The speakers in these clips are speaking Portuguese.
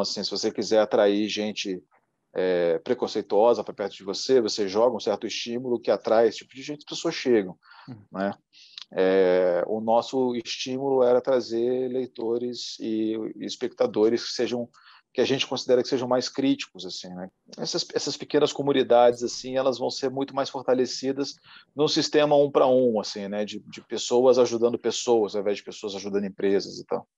Assim, se você quiser atrair gente preconceituosa para perto de você, você joga um certo estímulo que atrai esse tipo de gente, as pessoas chegam, né? O nosso estímulo era trazer leitores e espectadores que a gente considera que sejam mais críticos, assim, né? Essas pequenas comunidades, assim, elas vão ser muito mais fortalecidas num sistema um para um, assim, né? De pessoas ajudando pessoas, ao invés de pessoas ajudando empresas e tal.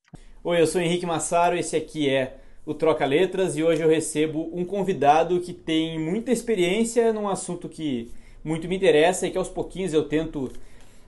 Oi, eu sou Henrique Massaro, esse aqui é o Troca Letras e hoje eu recebo um convidado que tem muita experiência num assunto que muito me interessa e que aos pouquinhos eu tento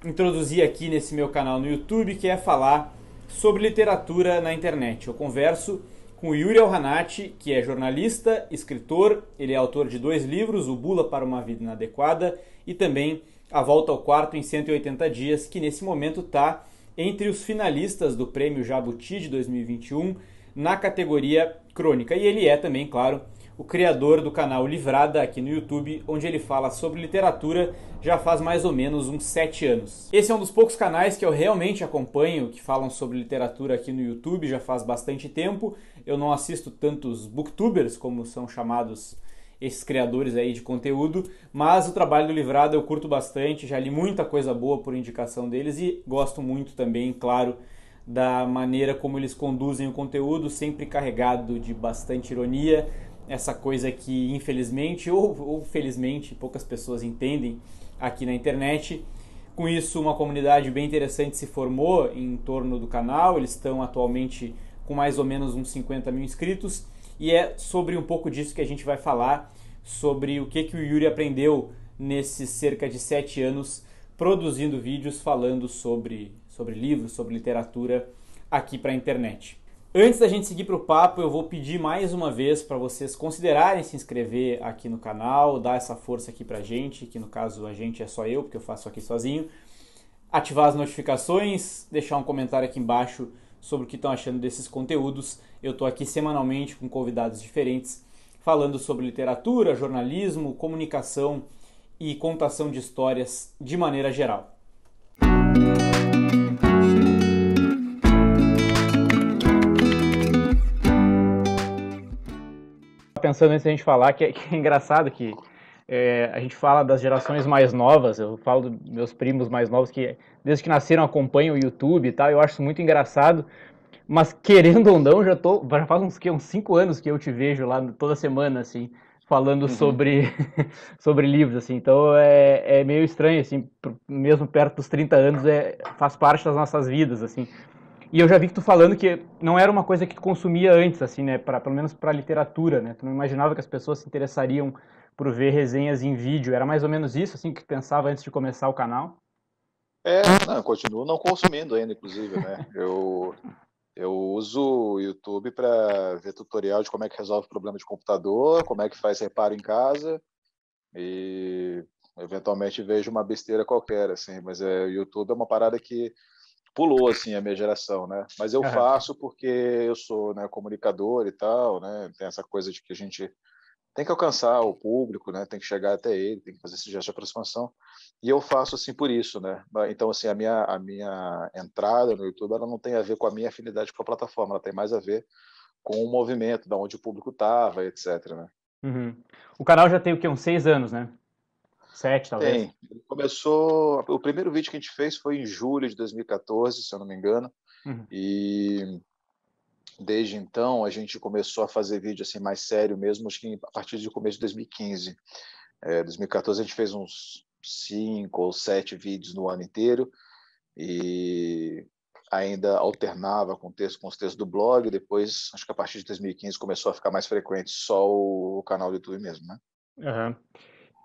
introduzir aqui nesse meu canal no YouTube, que é falar sobre literatura na internet. Eu converso com o Yuri Alhanati, que é jornalista, escritor, ele é autor de 2 livros, O Bula para uma Vida Inadequada e também A Volta ao Quarto em 180 Dias, que nesse momento está entre os finalistas do Prêmio Jabuti de 2021 na categoria Crônica. E ele é também, claro, o criador do canal Livrada aqui no YouTube, onde ele fala sobre literatura já faz mais ou menos uns 7 anos. Esse é um dos poucos canais que eu realmente acompanho que falam sobre literatura aqui no YouTube já faz bastante tempo. Eu não assisto tantos booktubers, como são chamados esses criadores aí de conteúdo, mas o trabalho do Livrada eu curto bastante, já li muita coisa boa por indicação deles e gosto muito também, claro, da maneira como eles conduzem o conteúdo, sempre carregado de bastante ironia, essa coisa que infelizmente ou felizmente poucas pessoas entendem aqui na internet. Com isso, uma comunidade bem interessante se formou em torno do canal, eles estão atualmente com mais ou menos uns 50 mil inscritos, e é sobre um pouco disso que a gente vai falar, sobre o que o Yuri aprendeu nesses cerca de 7 anos produzindo vídeos falando sobre livros, sobre literatura aqui para a internet. Antes da gente seguir para o papo, eu vou pedir mais uma vez para vocês considerarem se inscrever aqui no canal, dar essa força aqui para a gente, que no caso a gente é só eu, porque eu faço aqui sozinho, ativar as notificações, deixar um comentário aqui embaixo sobre o que estão achando desses conteúdos. Eu estou aqui semanalmente com convidados diferentes, falando sobre literatura, jornalismo, comunicação e contação de histórias de maneira geral. Pensando antes da gente falar que é engraçado que a gente fala das gerações mais novas, eu falo dos meus primos mais novos que desde que nasceram acompanham o YouTube e tal, eu acho isso muito engraçado, mas querendo ou não, já faz uns 5 anos que eu te vejo lá toda semana, assim, falando Uhum. sobre livros, assim, então é meio estranho, assim, mesmo perto dos 30 anos, faz parte das nossas vidas, assim. E eu já vi que tu falando que não era uma coisa que tu consumia antes, assim, né, pelo menos para literatura, né, tu não imaginava que as pessoas se interessariam por ver resenhas em vídeo, era mais ou menos isso, assim, que tu pensava antes de começar o canal? Não, eu continuo não consumindo ainda, inclusive, né? Eu uso o YouTube para ver tutorial de como é que resolve problema de computador, como é que faz reparo em casa e eventualmente vejo uma besteira qualquer, assim. Mas o YouTube é uma parada que pulou assim a minha geração, né? Mas eu Aham. faço porque eu sou, né, comunicador e tal, né? Tem essa coisa de que a gente tem que alcançar o público, né? Tem que chegar até ele, tem que fazer esse gesto de aproximação. E eu faço assim por isso, né? Então assim a minha entrada no YouTube ela não tem a ver com a minha afinidade com a plataforma, ela tem mais a ver com o movimento, da onde o público estava, etc. Né? Uhum. O canal já tem o quê? Uns 6 anos, né? 7, talvez. Tem. Ele começou. O primeiro vídeo que a gente fez foi em julho de 2014, se eu não me engano. Uhum. E desde então a gente começou a fazer vídeo assim mais sério mesmo, acho que a partir do começo de 2015. 2014 a gente fez uns 5 ou 7 vídeos no ano inteiro e ainda alternava com os textos do blog. Depois, acho que a partir de 2015 começou a ficar mais frequente só o canal do YouTube mesmo, né? Aham.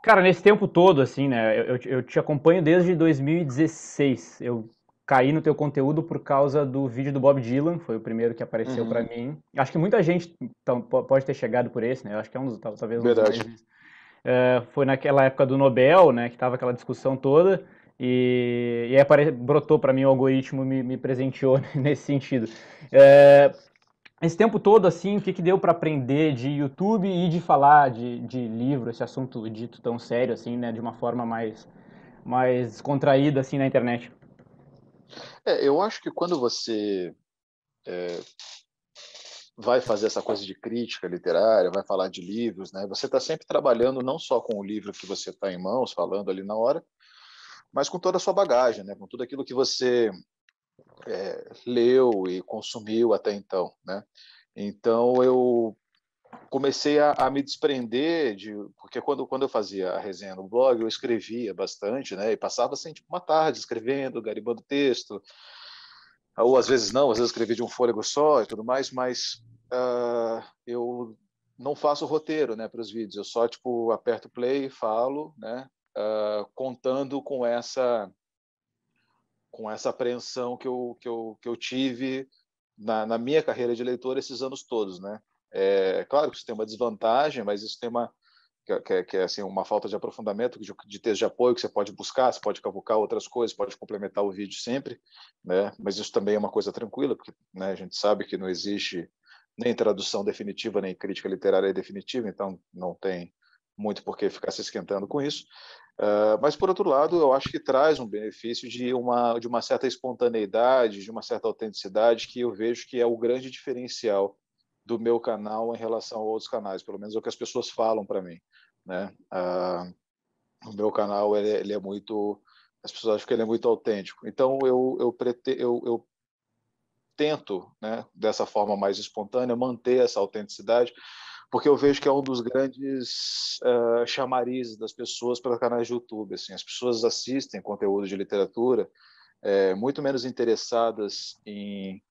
Cara, nesse tempo todo, assim, né, eu te acompanho desde 2016. Eu caí no teu conteúdo por causa do vídeo do Bob Dylan, foi o primeiro que apareceu pra Uhum, mim. Acho que muita gente então, pode ter chegado por esse, né? Eu acho que é talvez um dos mais verdade. vistos. Foi naquela época do Nobel, né, que tava aquela discussão toda, e aí brotou pra mim o algoritmo, me presenteou nesse sentido. É, esse tempo todo, assim, o que deu para aprender de YouTube e de falar de livro, esse assunto dito tão sério, assim, né, de uma forma mais descontraída, assim, na internet? Eu acho que quando você vai fazer essa coisa de crítica literária, vai falar de livros, né? Você está sempre trabalhando não só com o livro que você está em mãos, falando ali na hora, mas com toda a sua bagagem, né? Com tudo aquilo que você leu e consumiu até então, né? Então eu comecei a me desprender porque quando eu fazia a resenha no blog eu escrevia bastante, né? E passava assim tipo uma tarde escrevendo, garibando texto, ou às vezes não, às vezes escrevia de um fôlego só e tudo mais, mas eu não faço roteiro, né, para os vídeos. Eu só tipo aperto play e falo, né? Contando com essa apreensão que eu tive na minha carreira de leitor esses anos todos, né? Claro que isso tem uma desvantagem, mas isso tem que é assim, uma falta de aprofundamento, de texto de apoio que você pode buscar, você pode cavucar outras coisas, pode complementar o vídeo sempre, né? Mas isso também é uma coisa tranquila, porque, né, a gente sabe que não existe nem tradução definitiva, nem crítica literária definitiva, então não tem muito por que ficar se esquentando com isso. Mas, por outro lado, eu acho que traz um benefício de uma certa espontaneidade, de uma certa autenticidade, que eu vejo que é o grande diferencial do meu canal em relação a outros canais, pelo menos é o que as pessoas falam para mim, né? O meu canal ele é muito, as pessoas acham que ele é muito autêntico. Então eu tento, né, dessa forma mais espontânea, manter essa autenticidade, porque eu vejo que é um dos grandes chamarizes das pessoas para canais de YouTube. Assim, as pessoas assistem conteúdo de literatura muito menos interessadas em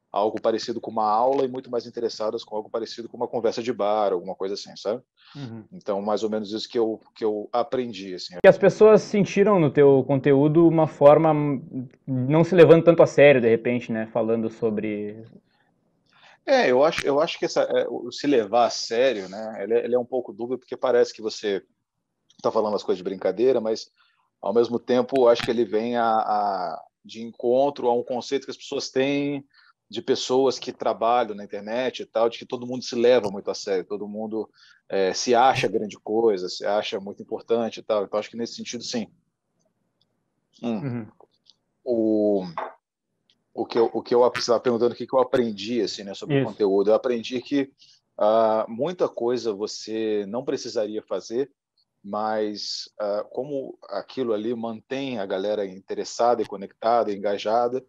algo parecido com uma aula e muito mais interessadas com algo parecido com uma conversa de bar, alguma coisa assim, sabe? Uhum. Então, mais ou menos isso que eu aprendi, assim. E as pessoas sentiram no teu conteúdo uma forma não se levando tanto a sério, de repente, né? Falando sobre... Eu acho que o se levar a sério, né? Ele é um pouco dúbio porque parece que você está falando as coisas de brincadeira, mas ao mesmo tempo eu acho que ele vem de encontro a um conceito que as pessoas têm de pessoas que trabalham na internet e tal, de que todo mundo se leva muito a sério, todo mundo se acha grande coisa, se acha muito importante e tal. Então acho que nesse sentido, sim. Uhum. O, você estava perguntando o que eu aprendi assim, né, sobre o Isso. conteúdo. Eu aprendi que muita coisa você não precisaria fazer, mas como aquilo ali mantém a galera interessada e conectada, engajada,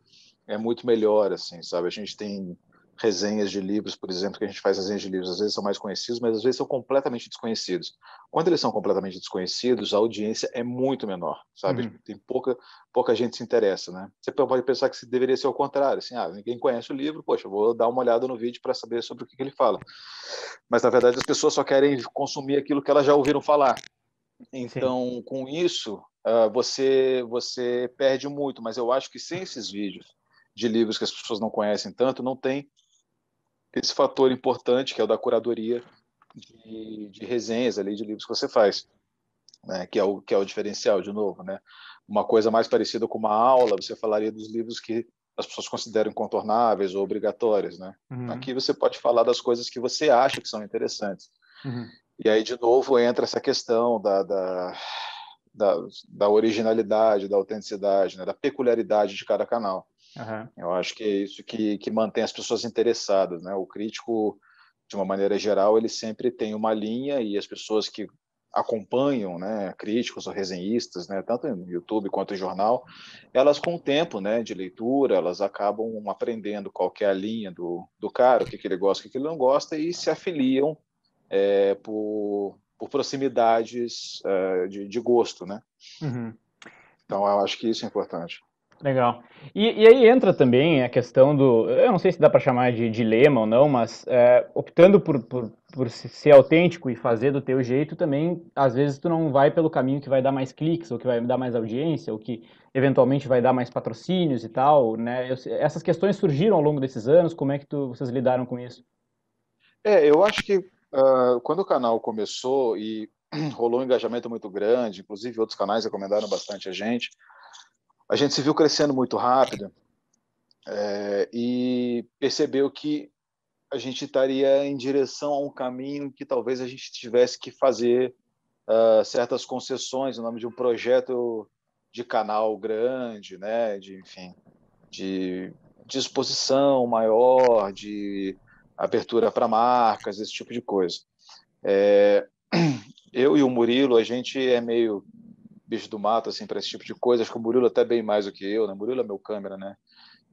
é muito melhor, assim, sabe? A gente tem resenhas de livros, por exemplo, que a gente faz resenhas de livros, às vezes são mais conhecidos, mas às vezes são completamente desconhecidos. Quando eles são completamente desconhecidos, a audiência é muito menor, sabe? Uhum. Tem pouca gente se interessa, né? Você pode pensar que deveria ser o contrário, assim, ninguém conhece o livro, poxa, eu vou dar uma olhada no vídeo para saber sobre o que ele fala. Mas, na verdade, as pessoas só querem consumir aquilo que elas já ouviram falar. Sim. Então, com isso, você perde muito, mas eu acho que sem esses vídeos de livros que as pessoas não conhecem tanto, não tem esse fator importante que é o da curadoria de resenhas ali de livros que você faz, né? Que é o diferencial, de novo, né? Uma coisa mais parecida com uma aula, você falaria dos livros que as pessoas consideram incontornáveis ou obrigatórios, né? Uhum. Aqui você pode falar das coisas que você acha que são interessantes. Uhum. E aí, de novo, entra essa questão da, da originalidade, da autenticidade, né? Da peculiaridade de cada canal. Uhum. Eu acho que é isso que mantém as pessoas interessadas, né? O crítico, de uma maneira geral, ele sempre tem uma linha e as pessoas que acompanham, né, críticos ou resenhistas, né, tanto no YouTube quanto em jornal, elas com o tempo, né, de leitura, elas acabam aprendendo qual que é a linha do cara, o que ele gosta, o que ele não gosta e se afiliam por proximidades de gosto, né? Uhum. Então, eu acho que isso é importante. Legal. E aí entra também a questão do, eu não sei se dá para chamar de dilema ou não, mas optando por ser autêntico e fazer do teu jeito também, às vezes tu não vai pelo caminho que vai dar mais cliques, ou que vai dar mais audiência, ou que eventualmente vai dar mais patrocínios e tal, né? Essas questões surgiram ao longo desses anos, como é que vocês lidaram com isso? Eu acho que quando o canal começou e rolou um engajamento muito grande, inclusive outros canais recomendaram bastante a gente se viu crescendo muito rápido e percebeu que a gente estaria em direção a um caminho que talvez a gente tivesse que fazer certas concessões no nome de um projeto de canal grande, né? Enfim, de exposição maior, de abertura para marcas, esse tipo de coisa. É, eu e o Murilo, a gente é meio bicho do mato assim para esse tipo de coisa. Acho que o Murilo até bem mais do que eu, né? O Murilo é meu câmera, né?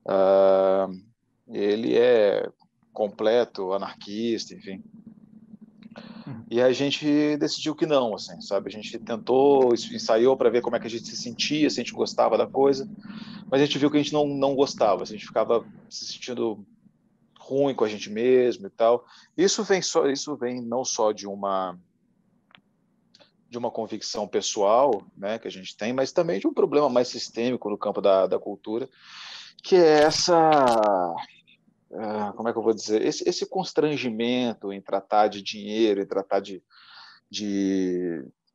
Ah, ele é completo anarquista, enfim. E a gente decidiu que não, assim, sabe? A gente tentou, ensaiou para ver como é que a gente se sentia, se a gente gostava da coisa, mas a gente viu que a gente não gostava, assim, a gente ficava se sentindo ruim com a gente mesmo e tal. Isso vem não só de uma convicção pessoal, né, que a gente tem, mas também de um problema mais sistêmico no campo da cultura, que é como é que eu vou dizer, esse constrangimento em tratar de dinheiro, em tratar de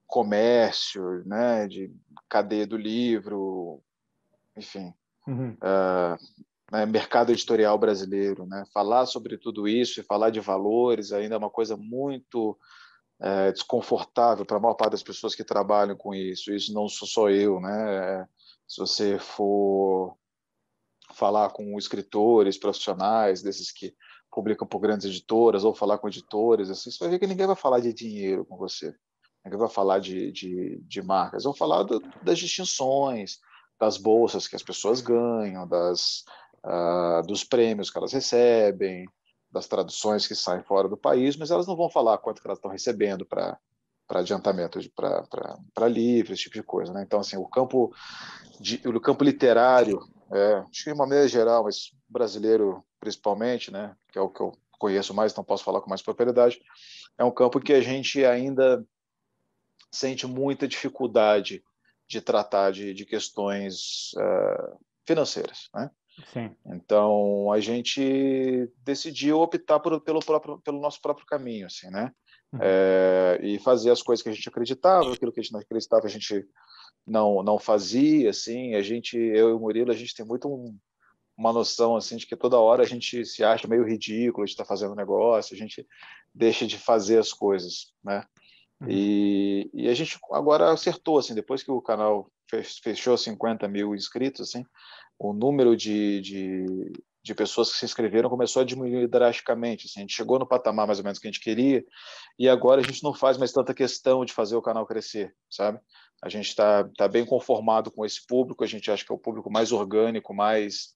comércio, né, de cadeia do livro, enfim, Uhum. né, mercado editorial brasileiro, né, falar sobre tudo isso e falar de valores ainda é uma coisa muito desconfortável para a maior parte das pessoas que trabalham com isso. Isso não sou só eu, né? Se você for falar com escritores profissionais, desses que publicam por grandes editoras, ou falar com editores, assim, você vai ver que ninguém vai falar de dinheiro com você. Ninguém vai falar de marcas. Vão falar das distinções, das bolsas que as pessoas ganham, dos prêmios que elas recebem, das traduções que saem fora do país, mas elas não vão falar quanto que elas estão recebendo para adiantamento, para livros, esse tipo de coisa. Né? Então, assim, o campo literário, acho que de uma maneira geral, mas brasileiro principalmente, né, que é o que eu conheço mais, então posso falar com mais propriedade, é um campo que a gente ainda sente muita dificuldade de tratar de questões financeiras, né? Sim. Então a gente decidiu optar pelo nosso próprio caminho, assim, né? Uhum. E fazer as coisas que a gente acreditava, aquilo que a gente não acreditava, a gente não fazia, assim. Eu e o Murilo, a gente tem muito uma noção assim de que toda hora a gente se acha meio ridículo de estar fazendo negócio, a gente deixa de fazer as coisas, né? Uhum. E a gente agora acertou, assim, depois que o canal fechou 50 mil inscritos, assim, o número de pessoas que se inscreveram começou a diminuir drasticamente. Assim, a gente chegou no patamar mais ou menos que a gente queria, e agora a gente não faz mais tanta questão de fazer o canal crescer, sabe? A gente está bem conformado com esse público, a gente acha que é o público mais orgânico, mais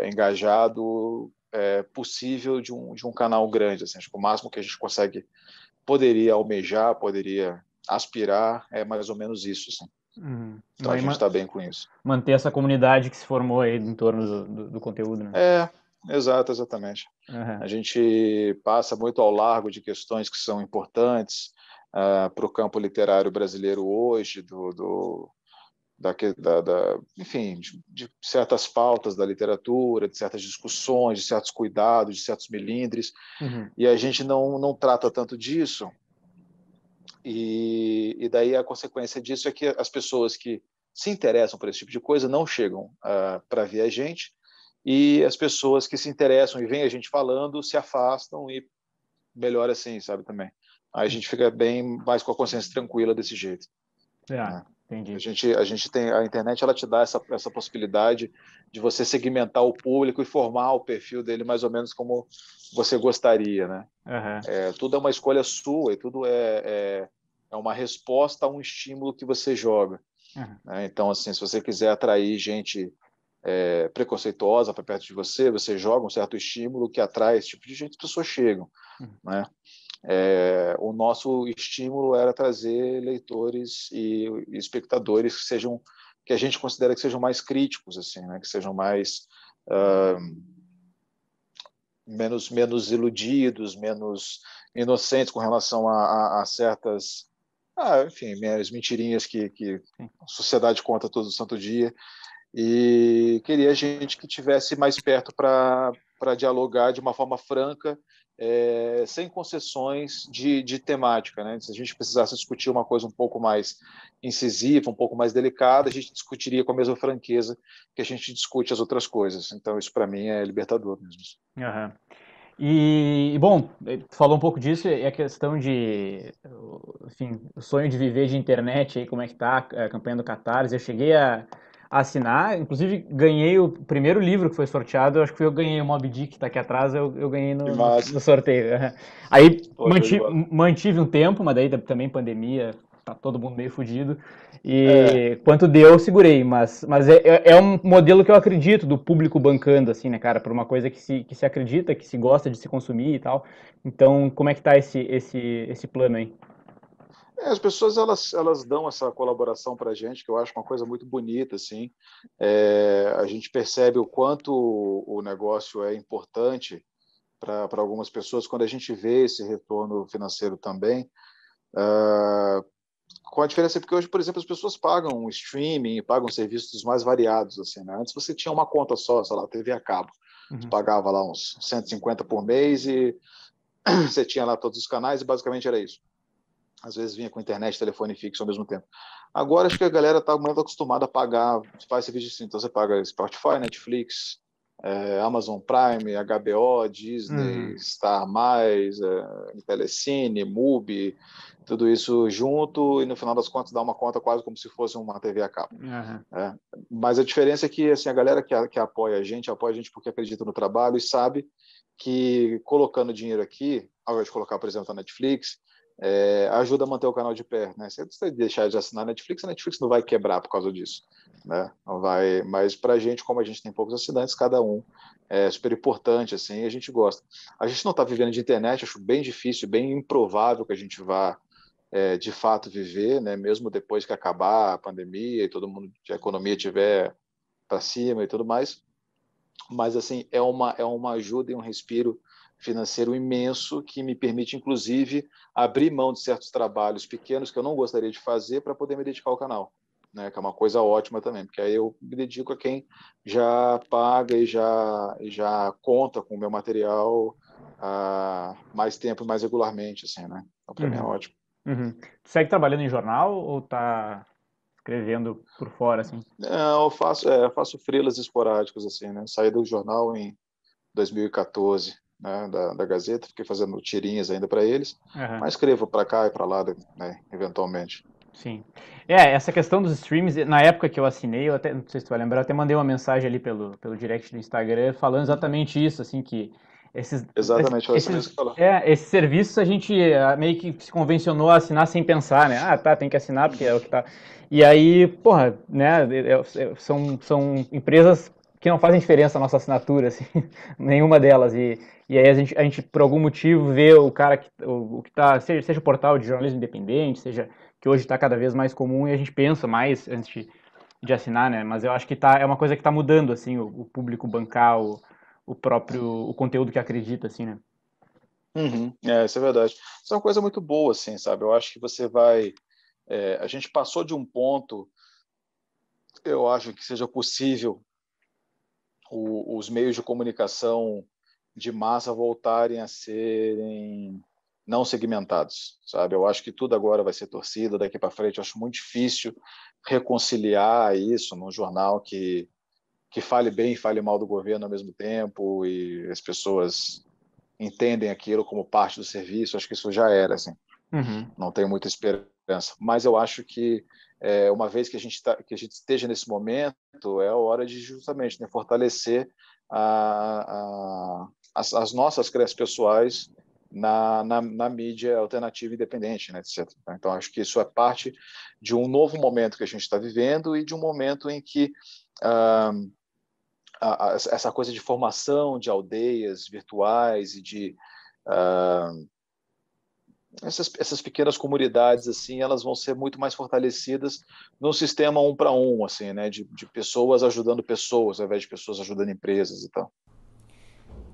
engajado possível de um canal grande. Assim, acho que o máximo que a gente poderia almejar, poderia aspirar, é mais ou menos isso. Assim. Uhum. Então a gente está bem com isso. Manter essa comunidade que se formou aí em torno do conteúdo, né? Exatamente. Uhum. A gente passa muito ao largo de questões que são importantes para o campo literário brasileiro hoje, enfim, de certas pautas da literatura, de certas discussões, de certos cuidados, de certos melindres, Uhum. e a gente não trata tanto disso, e daí a consequência disso é que as pessoas que se interessam por esse tipo de coisa não chegam para ver a gente, e as pessoas que se interessam e veem a gente falando se afastam, e melhor assim, sabe, também. Aí a gente fica bem mais com a consciência tranquila desse jeito. Né? A Entendi. gente, a gente tem a internet, ela te dá essa possibilidade de você segmentar o público e formar o perfil dele mais ou menos como você gostaria, né? Uhum. Tudo é uma escolha sua e tudo é uma resposta a um estímulo que você joga. Uhum. Né? Então, assim, se você quiser atrair gente preconceituosa para perto de você, você joga um certo estímulo que atrai esse tipo de gente, as pessoas chegam. Uhum. Né? O nosso estímulo era trazer leitores e espectadores que a gente considera que sejam mais críticos, assim, né? Que sejam mais menos iludidos, menos inocentes com relação a certas, enfim, as mentirinhas que a sociedade conta todo santo dia, e queria gente que tivesse mais perto para dialogar de uma forma franca, sem concessões de temática. Né? Se a gente precisasse discutir uma coisa um pouco mais incisiva, um pouco mais delicada, a gente discutiria com a mesma franqueza que a gente discute as outras coisas. Então, isso para mim é libertador mesmo. Uhum. E, bom, tu falou um pouco disso, e a questão de, enfim, o sonho de viver de internet aí, como é que tá a campanha do Catarse. Eu cheguei a a assinar. Inclusive, ganhei o primeiro livro que foi sorteado. Eu acho que eu ganhei o Moby Dick, que tá aqui atrás, eu ganhei Que no massa. sorteio. Aí Pô, show de bola. mantive um tempo, mas daí também pandemia, tá todo mundo meio fudido. É, E quanto deu, eu segurei. Mas é um modelo que eu acredito, do público bancando, assim, né, cara? Por uma coisa que se acredita, que se gosta de se consumir e tal. Então, como é que tá esse plano aí? as pessoas elas dão essa colaboração para a gente, que eu acho uma coisa muito bonita, assim. A gente percebe o quanto o negócio é importante para algumas pessoas quando a gente vê esse retorno financeiro também. Com a diferença porque hoje, por exemplo, as pessoas pagam streaming, pagam serviços mais variados, assim, né? Antes você tinha uma conta só, sei lá, TV a cabo. Você Uhum. pagava lá uns 150 por mês e você tinha lá todos os canais e basicamente era isso. Às vezes vinha com internet, telefone fixo ao mesmo tempo. Agora acho que a galera está muito acostumada a pagar, faz serviço assim, então você paga Spotify, Netflix, Amazon Prime, HBO, Uhum. Disney, Star+, Telecine, Mubi, tudo isso junto e no final das contas dá uma conta quase como se fosse uma TV a cabo. Uhum. Mas a diferença é que assim, a galera que apoia a gente porque acredita no trabalho e sabe que colocando dinheiro aqui, ao invés de colocar, por exemplo, na Netflix, ajuda a manter o canal de pé, né? Se você deixar de assinar a Netflix não vai quebrar por causa disso, né? Não vai, mas para a gente, como a gente tem poucos assinantes, cada um é super importante, assim, e a gente gosta. A gente não está vivendo de internet, acho bem difícil, bem improvável que a gente vá de fato viver, né? Mesmo depois que acabar a pandemia e todo mundo, a economia tiver para cima e tudo mais, mas assim é uma ajuda e um respiro financeiro imenso que me permite inclusive abrir mão de certos trabalhos pequenos que eu não gostaria de fazer para poder me dedicar ao canal, né, que é uma coisa ótima também, porque aí eu me dedico a quem já paga e já conta com o meu material há mais tempo, mais regularmente, assim, né? Então para mim é Uhum. ótimo. Uhum. Tu segue trabalhando em jornal ou tá escrevendo por fora, assim? Eu faço freelas esporádicos assim, né? Saí do jornal em 2014, né, da Gazeta, fiquei fazendo tirinhas ainda para eles, Aham. mas escrevo para cá e para lá, né, eventualmente. Sim. Essa questão dos streams, na época que eu assinei, eu até, não sei se tu vai lembrar, eu até mandei uma mensagem ali pelo direct do Instagram falando exatamente isso, assim, que esses, Exatamente, foi isso mesmo esses, que você falou. esses serviços a gente meio que se convencionou a assinar sem pensar, né? Ah, tá, tem que assinar porque é o que tá. E aí, porra, né, são empresas que não fazem diferença na nossa assinatura, assim, nenhuma delas. E aí a gente, por algum motivo, vê o cara o que tá, seja o portal de jornalismo independente, seja que hoje está cada vez mais comum e a gente pensa mais antes de assinar, né? Mas eu acho que é uma coisa que está mudando, assim, o público bancar o próprio o conteúdo que acredita, assim, né? Uhum, isso é verdade. Isso é uma coisa muito boa, assim, sabe? Eu acho que a gente passou de um ponto, eu acho que seja possível os meios de comunicação de massa voltarem a serem não segmentados, sabe? Eu acho que tudo agora vai ser torcida daqui para frente. Eu acho muito difícil reconciliar isso num jornal que fale bem e fale mal do governo ao mesmo tempo e as pessoas entendem aquilo como parte do serviço. Acho que isso já era, assim. Uhum. Não tenho muita esperança. Mas eu acho que uma vez que a gente esteja nesse momento, é a hora de justamente, né, fortalecer as nossas crenças pessoais na mídia alternativa independente, né, etc. Então, acho que isso é parte de um novo momento que a gente está vivendo e de um momento em que ah, essa coisa de formação de aldeias virtuais e de essas pequenas comunidades assim, elas vão ser muito mais fortalecidas num sistema um para um, assim, né, de pessoas ajudando pessoas, ao invés de pessoas ajudando empresas e tal.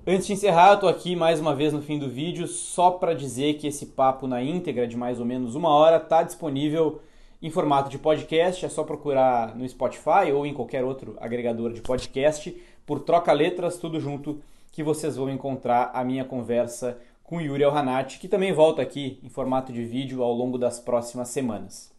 Antes de encerrar, eu tô aqui mais uma vez no fim do vídeo, só para dizer que esse papo na íntegra de mais ou menos 1 hora tá disponível em formato de podcast, é só procurar no Spotify ou em qualquer outro agregador de podcast por Troca Letras, tudo junto, que vocês vão encontrar a minha conversa com Yuri Elhanati, que também volta aqui em formato de vídeo ao longo das próximas semanas.